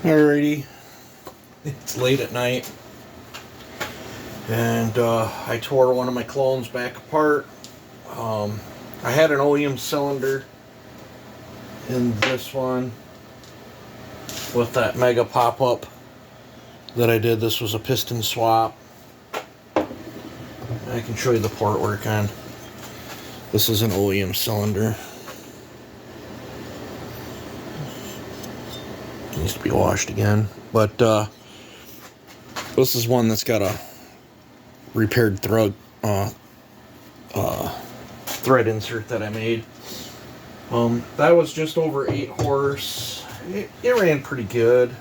Alrighty, it's late at night, and I tore one of my clones back apart. I had an OEM cylinder in this one with that mega pop-up that I did. This was a piston swap. I can show you the port work on. This is an OEM cylinder. Needs to be washed again, but this is one that's got a repaired thread insert that I made. That was just over 8 horse. It ran pretty good.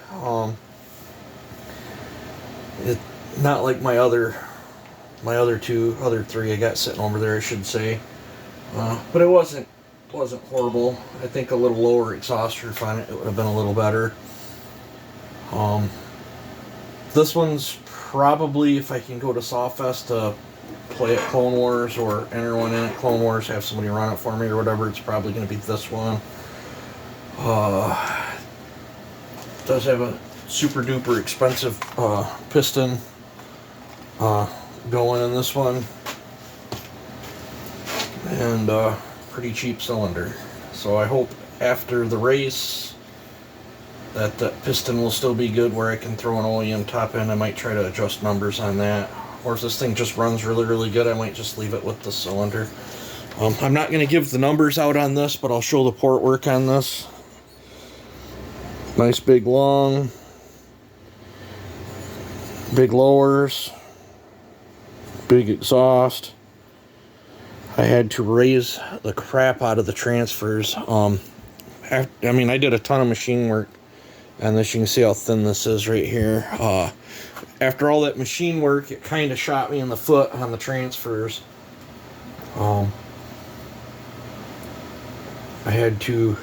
It not like my other three I got sitting over there, I should say, but it wasn't horrible. I think a little lower exhaust roof on it would have been a little better. This one's probably, if I can go to Sawfest to play at Clone Wars or enter one in at Clone Wars, have somebody run it for me or whatever, it's probably going to be this one. Does have a super duper expensive piston going in this one, and pretty cheap cylinder. So I hope after the race that the piston will still be good where I can throw an OEM top in. I might try to adjust numbers on that. Or if this thing just runs really good, I might just leave it with the cylinder. I'm not going to give the numbers out on this, but I'll show the port work on this. Nice big long, big lowers, big exhaust. I had to raise the crap out of the transfers. I did a ton of machine work on this. You can see how thin this is right here. After all that machine work, it kind of shot me in the foot on the transfers. I had to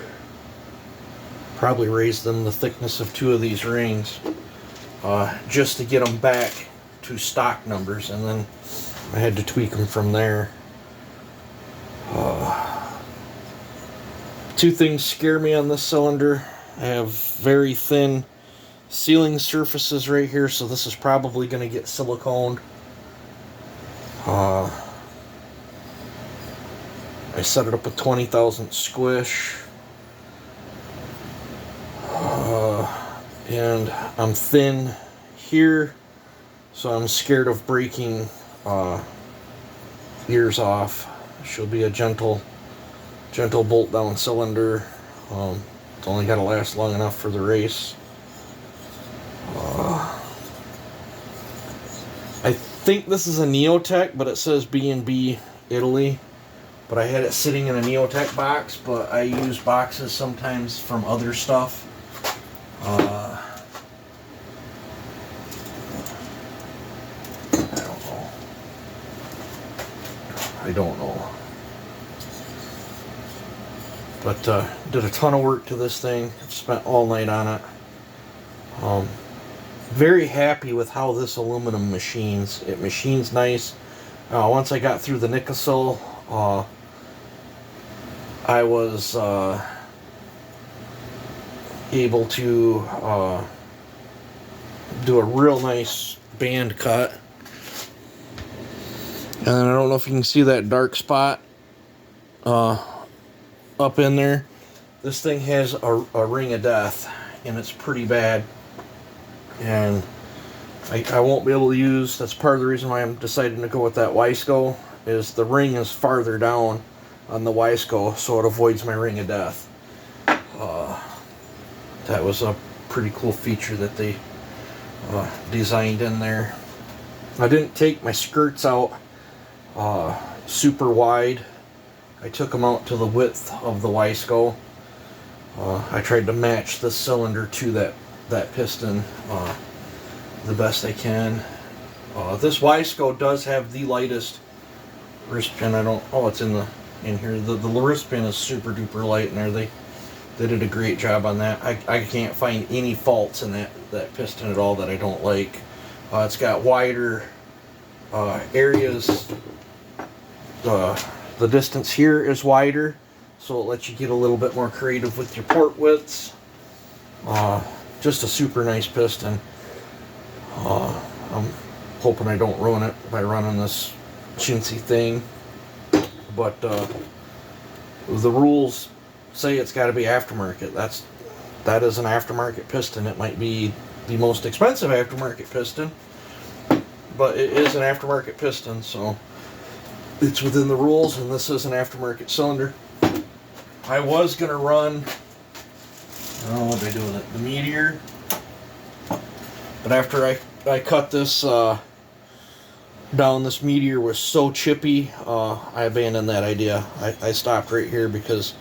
probably raise them the thickness of 2 of these rings just to get them back to stock numbers, and then I had to tweak them from there. 2 things scare me on this cylinder. I have very thin sealing surfaces right here, so this is probably going to get siliconed. I set it up with 20,000 squish, and I'm thin here, so I'm scared of breaking ears off. She'll be a gentle bolt down cylinder. It's only got to last long enough for the race. I think this is a Neotech, but it says B&B Italy. But I had it sitting in a Neotech box, but I use boxes sometimes from other stuff. I don't know. But did a ton of work to this thing. Spent all night on it. Very happy with how this aluminum machines. It machines nice. Once I got through the Nikasil, I was able to do a real nice band cut. And I don't know if you can see that dark spot up in there. This thing has a ring of death, and it's pretty bad. And I won't be able to use, that's part of the reason why I'm deciding to go with that Wiseco, is the ring is farther down on the Wiseco, so it avoids my ring of death. That was a pretty cool feature that they designed in there. I didn't take my skirts out super wide. I took them out to the width of the Wiseco. I tried to match the cylinder to that piston the best I can. This Wiseco does have the lightest wrist pin. It's in here. The wrist pin is super duper light in there. They did a great job on that. I can't find any faults in that piston at all that I don't like. It's got wider areas. The distance here is wider, so it lets you get a little bit more creative with your port widths. just a super nice piston. I'm hoping I don't ruin it by running this chintzy thing, but the rules say it's got to be aftermarket. That is an aftermarket piston. It might be the most expensive aftermarket piston, but it is an aftermarket piston, so it's within the rules, and this is an aftermarket cylinder. I was going to run, I don't know what I do with it, the Meteor, but after I cut this down, this Meteor was so chippy, I abandoned that idea. I stopped right here because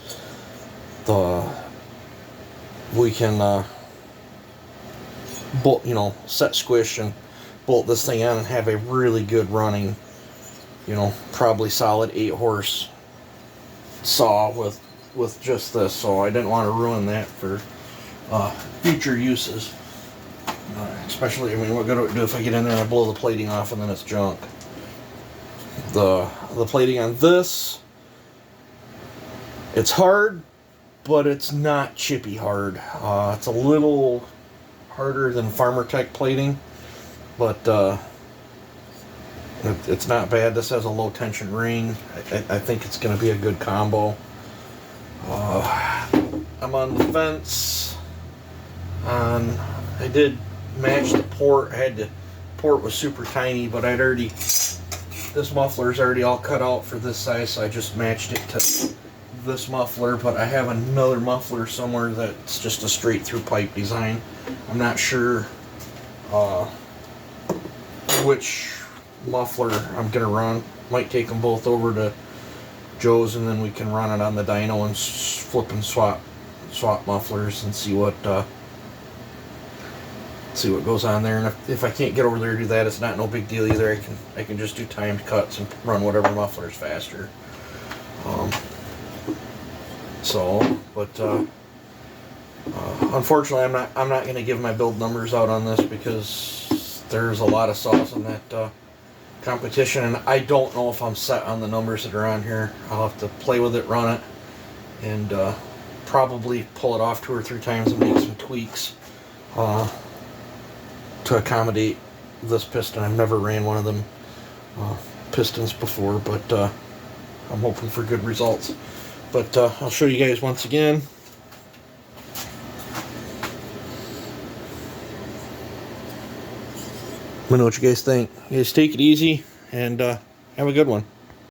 we can bolt, set squish and bolt this thing on and have a really good running, probably solid 8-horse saw with just this. So I didn't want to ruin that for future uses. Especially, what good would it do if I get in there and I blow the plating off and then it's junk. The plating on this, it's hard, but it's not chippy hard. It's a little harder than Farmer Tech plating, but it's not bad. This has a low tension ring. I think it's going to be a good combo. I'm on the fence. I did match the port. Port was super tiny, but this muffler's already all cut out for this size, so I just matched it to this muffler. But I have another muffler somewhere that's just a straight through pipe design. I'm not sure which muffler I'm gonna run. Might take them both over to Joe's, and then we can run it on the dyno and flip and swap mufflers and see what goes on there. And if I can't get over there to do that, it's not no big deal either. I can just do timed cuts and run whatever muffler is faster. Unfortunately, I'm not going to give my build numbers out on this because there's a lot of saws in that competition, and I don't know if I'm set on the numbers that are on here. I'll have to play with it, run it, and probably pull it off 2 or 3 times and make some tweaks to accommodate this piston. I've never ran one of them pistons before, but I'm hoping for good results. But I'll show you guys once again. Let me know what you guys think. You guys take it easy and have a good one.